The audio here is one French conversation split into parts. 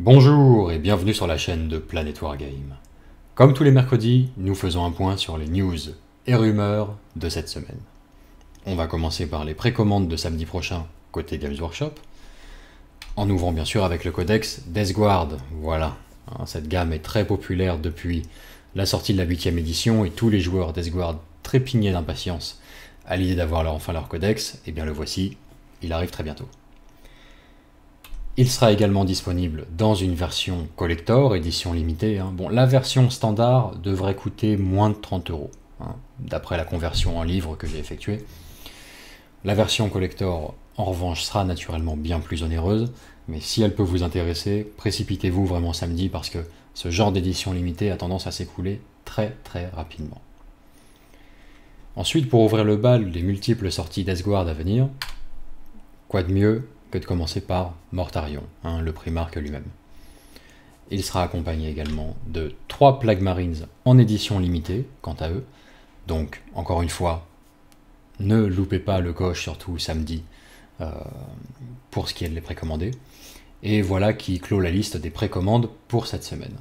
Bonjour et bienvenue sur la chaîne de Planet Wargame. Comme tous les mercredis, nous faisons un point sur les news et rumeurs de cette semaine. On va commencer par les précommandes de samedi prochain côté Games Workshop, en ouvrant bien sûr avec le codex Death Guard. Voilà, cette gamme est très populaire depuis la sortie de la 8ème édition et tous les joueurs Death Guard trépignaient d'impatience à l'idée d'avoir enfin leur codex. Et bien le voici, il arrive très bientôt. Il sera également disponible dans une version collector, édition limitée. Bon, la version standard devrait coûter moins de 30 €, d'après la conversion en livre que j'ai effectuée. La version collector, en revanche, sera naturellement bien plus onéreuse, mais si elle peut vous intéresser, précipitez-vous vraiment samedi parce que ce genre d'édition limitée a tendance à s'écouler très très rapidement. Ensuite, pour ouvrir le bal des multiples sorties Death Guard à venir, quoi de mieux que de commencer par Mortarion, le Primarque lui-même. Il sera accompagné également de 3 Plague Marines en édition limitée, quant à eux. Donc, encore une fois, ne loupez pas le coche, surtout samedi, pour ce qui est de les précommander. Et voilà qui clôt la liste des précommandes pour cette semaine.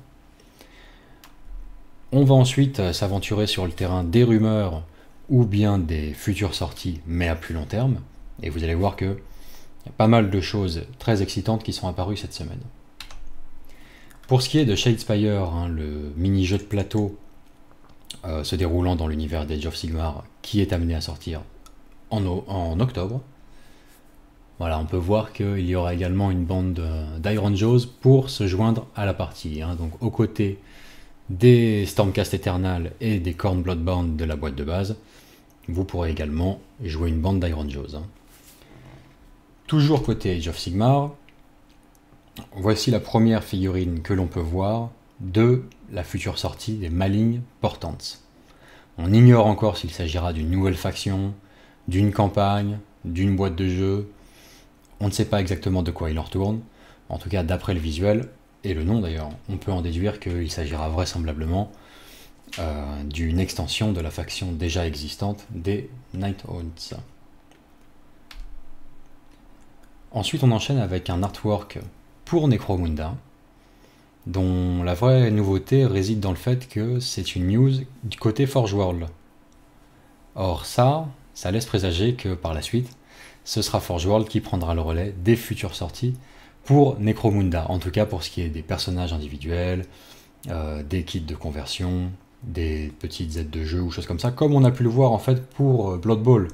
On va ensuite s'aventurer sur le terrain des rumeurs ou bien des futures sorties, mais à plus long terme. Et vous allez voir que il y a pas mal de choses très excitantes qui sont apparues cette semaine. Pour ce qui est de Shadespire, le mini-jeu de plateau se déroulant dans l'univers d'Age of Sigmar, qui est amené à sortir en octobre, voilà, on peut voir qu'il y aura également une bande d'Iron Jaws pour se joindre à la partie. Donc aux côtés des Stormcast Eternal et des Khorne Bloodbound de la boîte de base, vous pourrez également jouer une bande d'Iron Jaws. Toujours côté Age of Sigmar, voici la première figurine que l'on peut voir de la future sortie des Malignes Portents. On ignore encore s'il s'agira d'une nouvelle faction, d'une campagne, d'une boîte de jeu. On ne sait pas exactement de quoi il en retourne. En tout cas, d'après le visuel, et le nom d'ailleurs, on peut en déduire qu'il s'agira vraisemblablement d'une extension de la faction déjà existante des Nighthaunts. Ensuite, on enchaîne avec un artwork pour Necromunda, dont la vraie nouveauté réside dans le fait que c'est une news du côté Forge World. Or ça laisse présager que par la suite, ce sera Forge World qui prendra le relais des futures sorties pour Necromunda, en tout cas pour ce qui est des personnages individuels, des kits de conversion, des petites aides de jeu ou choses comme ça, comme on a pu le voir en fait pour Blood Bowl.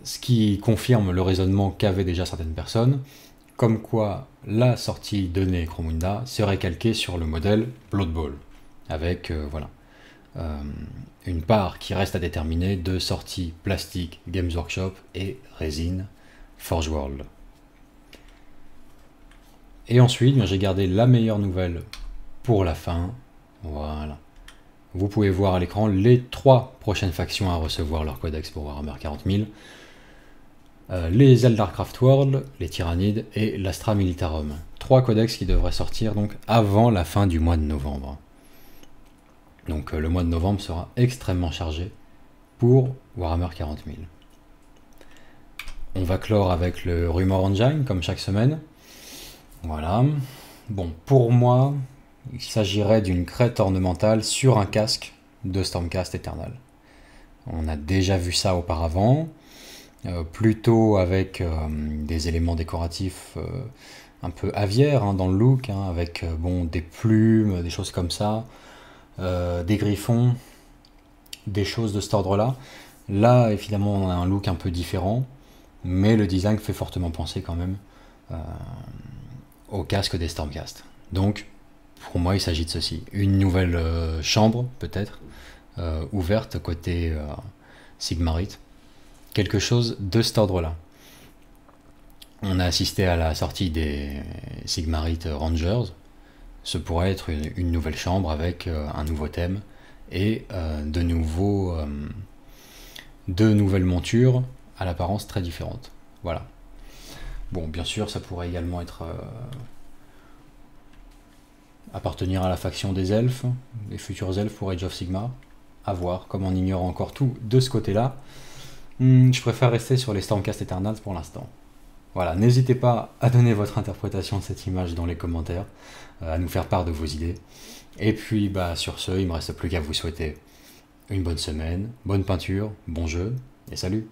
Ce qui confirme le raisonnement qu'avaient déjà certaines personnes, comme quoi la sortie de Necromunda serait calquée sur le modèle Blood Bowl, avec une part qui reste à déterminer de sorties plastique Games Workshop et résine Forge World. Et ensuite, j'ai gardé la meilleure nouvelle pour la fin. Voilà. Vous pouvez voir à l'écran les 3 prochaines factions à recevoir leur codex pour Warhammer 40 000. Les Eldarcraft World, les Tyrannides et l'Astra Militarum. 3 codex qui devraient sortir donc avant la fin du mois de novembre. Donc le mois de novembre sera extrêmement chargé pour Warhammer 40 000. On va clore avec le Rumor Engine comme chaque semaine. Voilà. Bon, pour moi, il s'agirait d'une crête ornementale sur un casque de Stormcast Eternal. On a déjà vu ça auparavant, plutôt avec des éléments décoratifs un peu aviaires dans le look, avec des plumes, des choses comme ça, des griffons, des choses de cet ordre-là. Là, évidemment, on a un look un peu différent, mais le design fait fortement penser quand même au casque des Stormcast. Donc, pour moi, il s'agit de ceci. Une nouvelle chambre, peut-être, ouverte côté Sigmarite. Quelque chose de cet ordre-là. On a assisté à la sortie des Sigmarite Rangers. Ce pourrait être une nouvelle chambre avec un nouveau thème et de nouvelles montures à l'apparence très différente. Voilà. Bon, bien sûr, ça pourrait également être appartenir à la faction des elfes, les futurs elfes pour Age of Sigmar. À voir, comme on ignore encore tout de ce côté-là. Je préfère rester sur les Stormcast Eternals pour l'instant. Voilà, n'hésitez pas à donner votre interprétation de cette image dans les commentaires, à nous faire part de vos idées. Et puis sur ce, il ne me reste plus qu'à vous souhaiter une bonne semaine, bonne peinture, bon jeu, et salut!